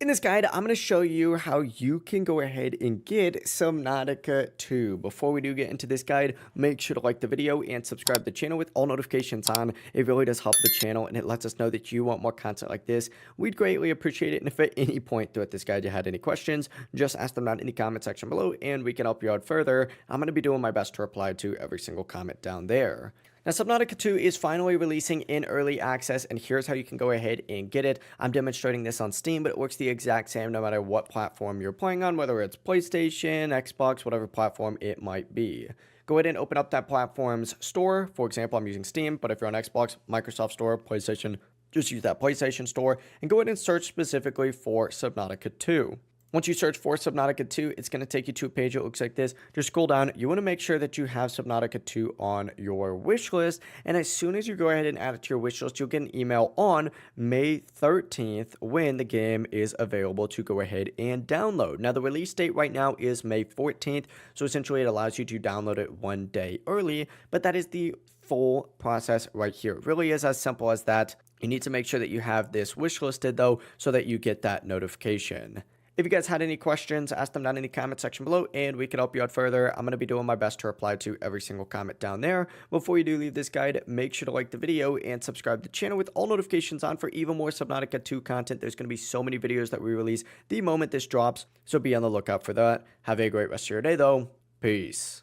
In this guide, I'm going to show you how you can go ahead and get Subnautica 2. Before we do get into this guide, make sure to like the video and subscribe to the channel with all notifications on. It really does help the channel and it lets us know that you want more content like this. We'd greatly appreciate it. And if at any point throughout this guide you had any questions, just ask them down in the comment section below and we can help you out further. I'm going to be doing my best to reply to every single comment down there. Now, Subnautica 2 is finally releasing in early access, and here's how you can go ahead and get it. I'm demonstrating this on Steam, but it works the exact same no matter what platform you're playing on, whether it's PlayStation, Xbox, whatever platform it might be. Go ahead and open up that platform's store. For example, I'm using Steam, but if you're on Xbox, Microsoft Store, PlayStation, just use that PlayStation Store, and go ahead and search specifically for Subnautica 2. Once you search for Subnautica 2, it's going to take you to a page that looks like this. Just scroll down. You want to make sure that you have Subnautica 2 on your wish list. And as soon as you go ahead and add it to your wish list, you'll get an email on May 13th when the game is available to go ahead and download. Now, the release date right now is May 14th. So essentially, it allows you to download it one day early. But that is the full process right here. It really is as simple as that. You need to make sure that you have this wish listed, though, so that you get that notification. If you guys had any questions, ask them down in the comment section below and we can help you out further. I'm going to be doing my best to reply to every single comment down there. Before you do leave this guide, make sure to like the video and subscribe to the channel with all notifications on for even more Subnautica 2 content. There's going to be so many videos that we release the moment this drops, so be on the lookout for that. Have a great rest of your day though. Peace.